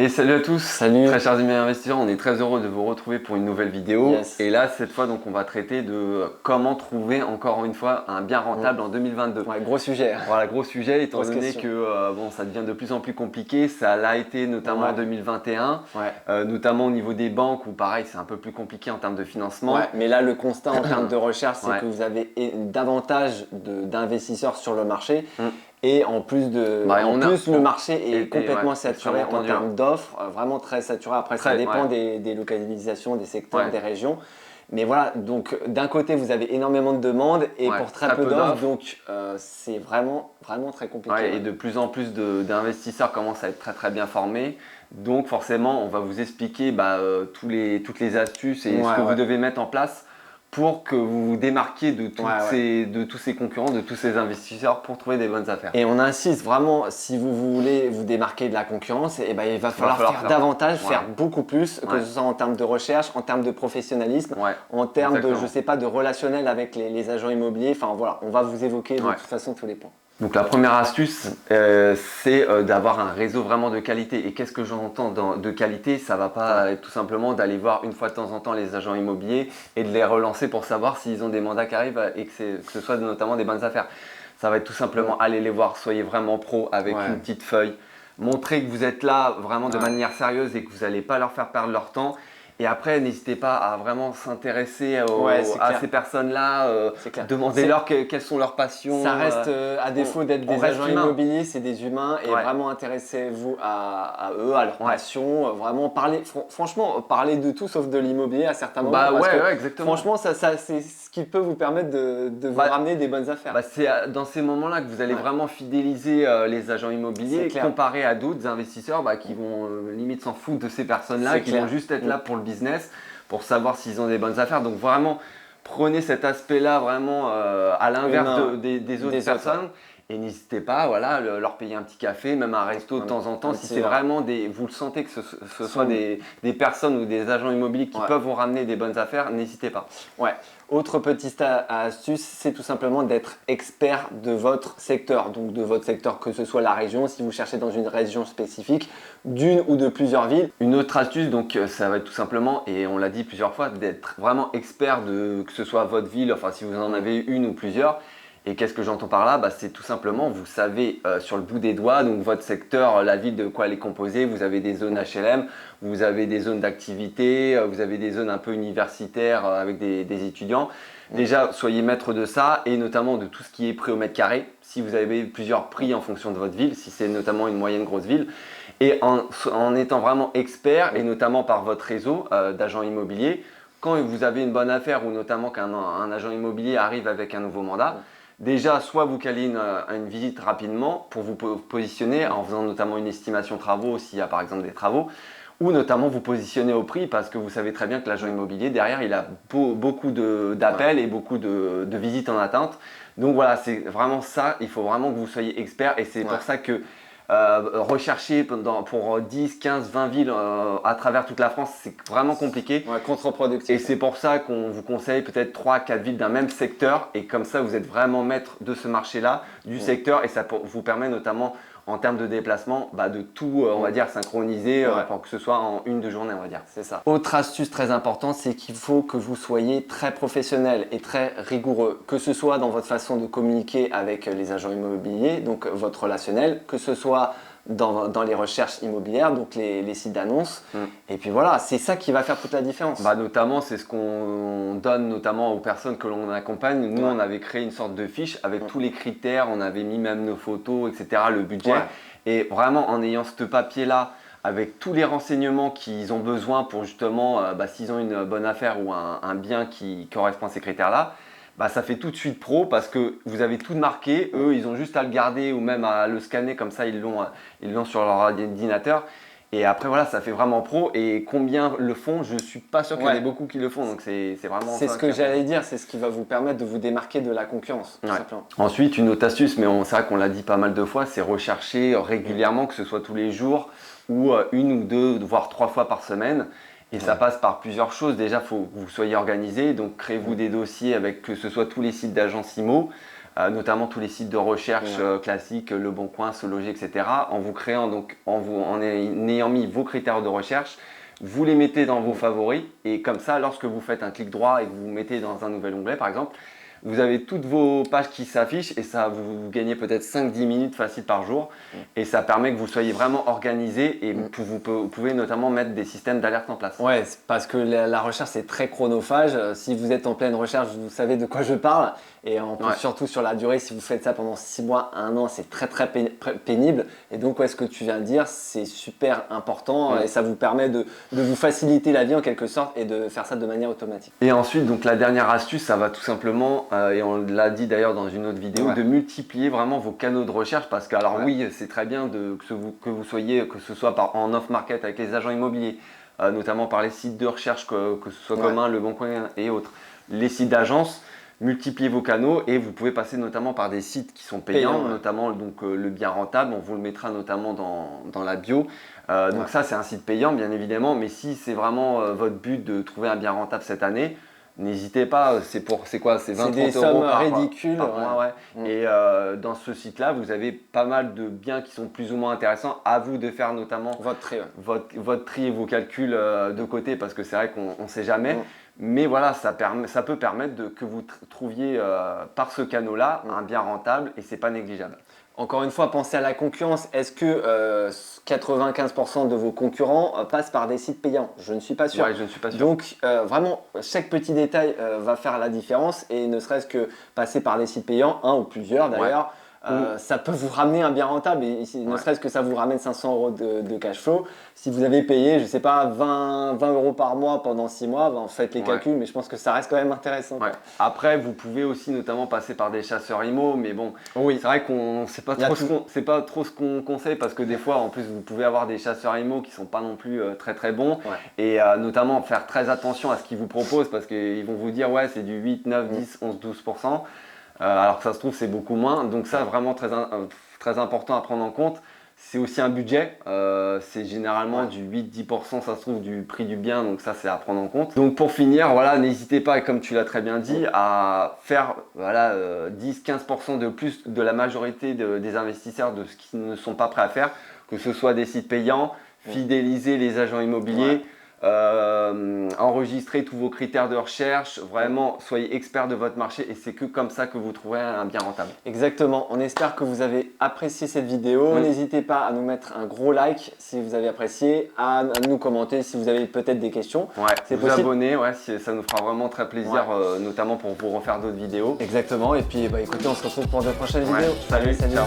Et salut à tous, Salut. très chers amis investisseurs, on est très heureux de vous retrouver pour une nouvelle vidéo. Yes. Et là, cette fois, donc, on va traiter de comment trouver encore une fois un bien rentable en 2022. Ouais, gros sujet. Voilà, gros sujet, étant Grosse donné question. que bon, ça devient de plus en plus compliqué. Ça l'a été notamment en 2021, notamment au niveau des banques où pareil, c'est un peu plus compliqué en termes de financement. Ouais, mais là, le constat en termes de recherche, c'est Ouais. que vous avez davantage d'investisseurs sur le marché. Et en plus, le marché est complètement saturé en termes d'offres, vraiment très saturé. Après, ça dépend des localisations, des secteurs, des régions. Mais voilà, donc d'un côté, vous avez énormément de demandes et pour très peu d'offres, donc c'est vraiment très compliqué. Ouais, et de plus en plus d'investisseurs commencent à être très bien formés. Donc forcément, on va vous expliquer toutes les astuces et ce que vous devez mettre en place pour que vous vous démarquiez de tous ces concurrents, de tous ces investisseurs pour trouver des bonnes affaires. Et on insiste vraiment, si vous voulez vous démarquer de la concurrence, il va falloir faire davantage, faire beaucoup plus, que ce soit en termes de recherche, en termes de professionnalisme, en termes de, je sais pas, de relationnel avec les agents immobiliers. Enfin voilà, on va vous évoquer de toute façon tous les points. Donc la première astuce, c'est d'avoir un réseau vraiment de qualité. Et qu'est-ce que j'entends de qualité? Ça va pas être tout simplement d'aller voir une fois de temps en temps les agents immobiliers et de les relancer pour savoir s'ils ont des mandats qui arrivent et que ce soit notamment des bonnes affaires. Ça va être tout simplement aller les voir, soyez vraiment pro avec une petite feuille. Montrez que vous êtes là vraiment de manière sérieuse et que vous n'allez pas leur faire perdre leur temps. Et après, n'hésitez pas à vraiment s'intéresser à ces personnes-là, demandez-leur quelles sont leurs passions. Ça reste, à défaut d'être des agents immobiliers, c'est des humains et vraiment intéressez-vous à eux, à leurs passions. Vraiment parler, franchement, parler de tout sauf de l'immobilier à certains moments. Exactement. Franchement, ça c'est ce qui peut vous permettre de vous ramener des bonnes affaires. C'est dans ces moments-là que vous allez vraiment fidéliser les agents immobiliers comparé à d'autres investisseurs qui vont limite s'en foutre de ces personnes-là, qui vont juste être là pour le business, pour savoir s'ils ont des bonnes affaires. Donc vraiment, prenez cet aspect-là vraiment à l'inverse des autres personnes. Et n'hésitez pas, voilà, leur payer un petit café, même un resto de temps en temps, si c'est vraiment vous le sentez que ce soit des personnes ou des agents immobiliers qui peuvent vous ramener des bonnes affaires, n'hésitez pas. Ouais. Autre petite astuce, c'est tout simplement d'être expert de votre secteur. Donc de votre secteur, que ce soit la région, si vous cherchez dans une région spécifique, d'une ou de plusieurs villes. Une autre astuce, donc ça va être tout simplement, et on l'a dit plusieurs fois, d'être vraiment expert de que ce soit votre ville, enfin si vous en avez une ou plusieurs. Et qu'est-ce que j'entends par là? C'est tout simplement, vous savez sur le bout des doigts, donc votre secteur, la ville, de quoi elle est composée. Vous avez des zones HLM, vous avez des zones d'activité, vous avez des zones un peu universitaires avec des étudiants. Déjà, soyez maître de ça et notamment de tout ce qui est prix au mètre carré. Si vous avez plusieurs prix en fonction de votre ville, si c'est notamment une moyenne grosse ville. Et en étant vraiment expert et notamment par votre réseau d'agents immobiliers, quand vous avez une bonne affaire ou notamment qu'un agent immobilier arrive avec un nouveau mandat, déjà, soit vous calez une visite rapidement pour vous positionner en faisant notamment une estimation travaux s'il y a par exemple des travaux, ou notamment vous positionner au prix parce que vous savez très bien que l'agent immobilier derrière il a beaucoup d'appels et beaucoup de visites en attente. Donc voilà, c'est vraiment ça, il faut vraiment que vous soyez expert et c'est pour ça que rechercher pour 10, 15, 20 villes à travers toute la France, c'est vraiment compliqué. Contre-productif. Et c'est pour ça qu'on vous conseille peut-être 3, 4 villes d'un même secteur. Et comme ça, vous êtes vraiment maître de ce marché-là, du secteur. Et ça vous permet notamment, en termes de déplacement, de tout, on va dire, synchroniser pour que ce soit en 1-2 journées, on va dire. C'est ça. Autre astuce très importante, c'est qu'il faut que vous soyez très professionnel et très rigoureux, que ce soit dans votre façon de communiquer avec les agents immobiliers, donc votre relationnel, que ce soit dans les recherches immobilières, donc les sites d'annonces. Et puis voilà, c'est ça qui va faire toute la différence. Notamment, c'est ce qu'on donne notamment aux personnes que l'on accompagne. Nous, on avait créé une sorte de fiche avec tous les critères, on avait mis même nos photos, etc., le budget. Et vraiment, en ayant ce papier-là, avec tous les renseignements qu'ils ont besoin pour justement, s'ils ont une bonne affaire ou un bien qui correspond à ces critères-là, ça fait tout de suite pro parce que vous avez tout marqué. Eux, ils ont juste à le garder ou même à le scanner, comme ça ils l'ont sur leur ordinateur. Et après voilà, ça fait vraiment pro. Et combien le font? Je suis pas sûr qu'il y en ait beaucoup qui le font. Donc c'est vraiment. C'est ce que j'allais dire, c'est ce qui va vous permettre de vous démarquer de la concurrence. Tout simplement. Ensuite, une autre astuce, mais c'est vrai qu'on l'a dit pas mal de fois, c'est rechercher régulièrement, que ce soit tous les jours ou 1 ou 2, voire 3 fois par semaine. Et ça passe par plusieurs choses. Déjà, il faut que vous soyez organisé. Donc, créez-vous des dossiers avec que ce soit tous les sites d'agences IMO, notamment tous les sites de recherche classiques, Le Bon Coin, Se Loger, etc. En vous créant, donc en ayant mis vos critères de recherche, vous les mettez dans vos favoris et comme ça, lorsque vous faites un clic droit et que vous vous mettez dans un nouvel onglet par exemple, vous avez toutes vos pages qui s'affichent et ça vous gagnez peut-être 5-10 minutes facile par jour et ça permet que vous soyez vraiment organisé et vous pouvez notamment mettre des systèmes d'alerte en place. Ouais, parce que la recherche c'est très chronophage. Si vous êtes en pleine recherche, vous savez de quoi je parle et en plus surtout sur la durée, si vous faites ça pendant 6 mois, 1 an, c'est très pénible et donc ce que tu viens de dire, c'est super important et ça vous permet de vous faciliter la vie en quelque sorte et de faire ça de manière automatique. Et ensuite, donc la dernière astuce, ça va tout simplement et on l'a dit d'ailleurs dans une autre vidéo, de multiplier vraiment vos canaux de recherche parce que alors oui, c'est très bien que vous soyez, que ce soit en off-market avec les agents immobiliers, notamment par les sites de recherche, que ce soit commun, Le Bon Coin et autres, les sites d'agence, multipliez vos canaux et vous pouvez passer notamment par des sites qui sont payants, notamment donc, le bien rentable, on vous le mettra notamment dans la bio. Donc ça c'est un site payant bien évidemment, mais si c'est vraiment votre but de trouver un bien rentable cette année, n'hésitez pas, c'est quoi? C'est 23 des euros sommes ridicules. par mois. Et dans ce site-là, vous avez pas mal de biens qui sont plus ou moins intéressants. À vous de faire notamment votre tri et vos calculs de côté parce que c'est vrai qu'on ne sait jamais. Mais voilà, ça peut permettre que vous trouviez par ce canal-là un bien rentable et c'est pas négligeable. Encore une fois, pensez à la concurrence. Est-ce que 95% de vos concurrents passent par des sites payants? Je ne suis pas sûr. Ouais, je ne suis pas sûr. Donc vraiment, chaque petit détail va faire la différence et ne serait-ce que passer par des sites payants, un ou plusieurs d'ailleurs, ça peut vous ramener un bien rentable et ne serait-ce que ça vous ramène 500 euros de cash flow. Si vous avez payé, je ne sais pas, 20 euros par mois pendant 6 mois, faites les calculs, mais je pense que ça reste quand même intéressant. Après, vous pouvez aussi notamment passer par des chasseurs IMO, mais bon, c'est vrai qu'on ne sait pas trop ce qu'on conseille parce que des fois, en plus, vous pouvez avoir des chasseurs IMO qui ne sont pas non plus très bons et notamment faire très attention à ce qu'ils vous proposent parce qu'ils vont vous dire c'est du 8, 9, 10, 11, 12%. Alors que ça se trouve c'est beaucoup moins, donc ça vraiment très important à prendre en compte. C'est aussi un budget, c'est généralement du 8-10% ça se trouve du prix du bien, donc ça c'est à prendre en compte. Donc pour finir, n'hésitez pas, comme tu l'as très bien dit, à faire 10-15% de plus de la majorité des investisseurs de ce qu'ils ne sont pas prêts à faire, que ce soit des sites payants, fidéliser les agents immobiliers, enregistrez tous vos critères de recherche, vraiment soyez expert de votre marché et c'est que comme ça que vous trouverez un bien rentable. Exactement, on espère que vous avez apprécié cette vidéo, n'hésitez pas à nous mettre un gros like si vous avez apprécié, à nous commenter si vous avez peut-être des questions. Vous abonner, ça nous fera vraiment très plaisir, notamment pour vous refaire d'autres vidéos. Exactement, et puis écoutez, on se retrouve pour de prochaines vidéos. Salut, ciao.